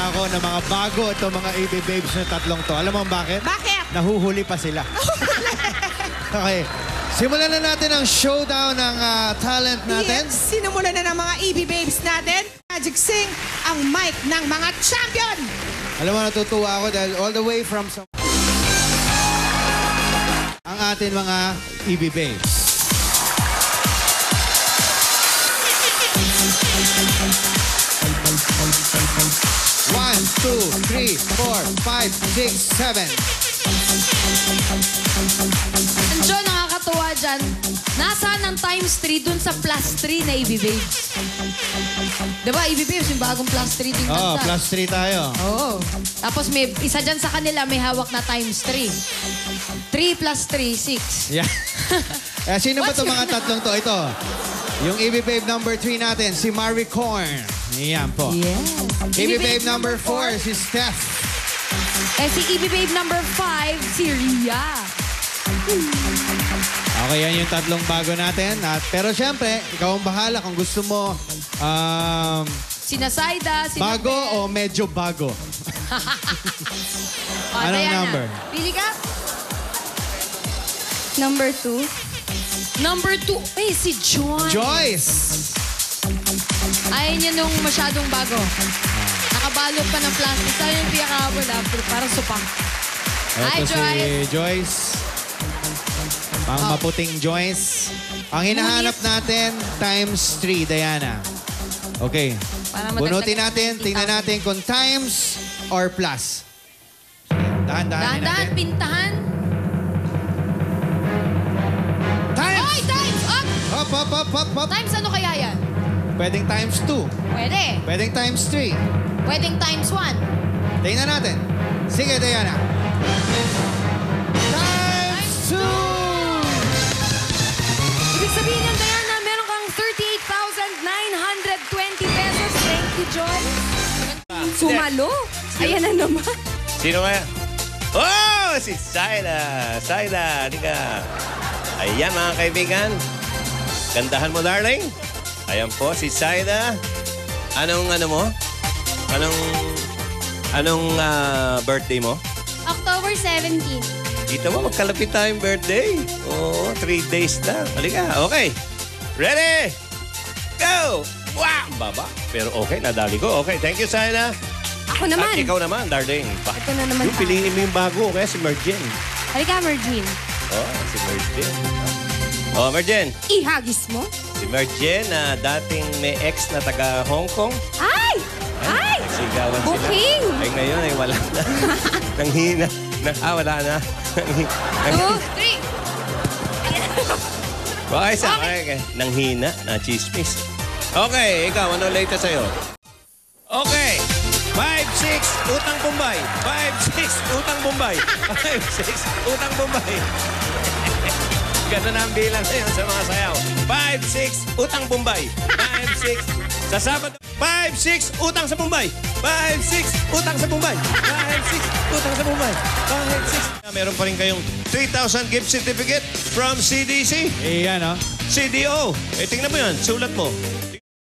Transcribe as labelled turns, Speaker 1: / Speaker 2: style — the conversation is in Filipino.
Speaker 1: ako na mga bago itong mga AB Babes na tatlong to. Alam mo bakit?
Speaker 2: Bakit?
Speaker 1: Nahuhuli pa sila. Okay. Simulan na natin ang showdown ng talent natin.
Speaker 2: Yes, sinumulan na ng mga EB Babes natin. Magic Sing ang mic ng mga champion.
Speaker 1: Alam mo, natutuwa ako dahil all the way from ang atin mga EB Babes. One, two, three, four, five, six, seven.
Speaker 3: Andiyo, nakakatuwa dyan. Nasaan ang times 3 dun sa plus 3 na EB Babes? Diba, EB Babes, yung bagong plus 3 din
Speaker 1: Oh,
Speaker 3: kanta.
Speaker 1: plus 3 tayo.
Speaker 3: Oo. Tapos may isa dyan sa kanila, may hawak na times 3. 3 plus 3, 6.
Speaker 1: Yeah. Sino ba itong mga tatlong to? Ito. Yung EB Babe number 3 natin, si Marie Corn. Yan po.
Speaker 3: Yes.
Speaker 1: EB Babe number 4, si Steph.
Speaker 3: Si EB Babe number 5, si Ria.
Speaker 1: Okay, yan yung tatlong bago natin. Pero syempre, ikaw ang bahala kung gusto mo
Speaker 3: Sina Saida, sina
Speaker 1: bago
Speaker 3: Beth.
Speaker 1: o medyo bago. Anong
Speaker 3: Diana.
Speaker 1: number?
Speaker 3: Pili ka?
Speaker 4: Number 2.
Speaker 3: Number 2. Eh, si Joy.
Speaker 1: Joyce!
Speaker 3: Ayaw niya nung masyadong bago. Nakabalot pa ng plastic. Saan yung pinakabula? Parang supang. Hi,
Speaker 1: Ito si
Speaker 3: Joyce.
Speaker 1: Joyce. Pang maputing Joyce. Ang hinahanap natin, times 3, Diana. Okay.
Speaker 3: Para madagdagan
Speaker 1: Bunutin
Speaker 3: ng
Speaker 1: natin,
Speaker 3: 20,000.
Speaker 1: tingnan natin kung times or plus. Dahan-dahan
Speaker 3: Dahan-dahan,
Speaker 1: natin.
Speaker 3: pintahan.
Speaker 1: Times!
Speaker 3: Hoy, times up!
Speaker 1: Hop, hop, hop, hop, hop.
Speaker 3: Times ano kaya yan?
Speaker 1: Pwedeng times 2.
Speaker 3: Pwede.
Speaker 1: Pwedeng times 3.
Speaker 3: Pwedeng times 1.
Speaker 1: Tingnan natin. Sige, Diana. Times 2!
Speaker 3: Ibig sabihin yan, Diana, meron kang 38,920 pesos. Thank you, Joy.
Speaker 4: Sumalo. Ayan na naman.
Speaker 5: Sino kaya? Oh! Si Saida! Saida, di ka. Ayan, mga kaibigan. Gandahan mo, darling. Ayan po, si Saida. Anong ano mo? Anong birthday mo?
Speaker 4: October 17.
Speaker 5: Dito mo, magkalapit tayong birthday. Oo, 3 days na. Halika, okay. Ready? Go! Wow! Baba. Pero okay, nadali ko. Okay, thank you, Saida.
Speaker 4: Ako naman.
Speaker 5: At ikaw naman, darling.
Speaker 4: Ito na naman.
Speaker 5: Yung piliin mo yung bago, kaya si Merjen.
Speaker 4: Halika, Mergin.
Speaker 5: Oh, si Merjen. Oh, Merjen.
Speaker 4: Ihagis mo.
Speaker 5: Si Merjen na dating may ex na taga Hong Kong.
Speaker 4: Ay! Ay!
Speaker 5: Sigawan sila.
Speaker 4: Booking!
Speaker 5: Ay, ngayon ay wala na. Nanghina. Wala na.
Speaker 4: 2, 3.
Speaker 5: Okay, sa okay. Nanghina na chismis. Okay, ikaw, ano latest sa'yo? Okay. 5-6, utang Bombay. 5-6, utang Bombay. 5-6, utang Bombay. Ganun ang bilang ngayon sa mga sayaw. 5-6, utang Bombay. 5-6, sa Sabado. 5-6, utang sa Bombay. 5-6, utang sa Bombay. 5-6, utang sa Bombay. 5-6. Meron pa rin kayong 3,000 gift certificate from CDC.
Speaker 1: Iyan, oh.
Speaker 5: CDO. Eh, tingnan mo yan. Sulat mo.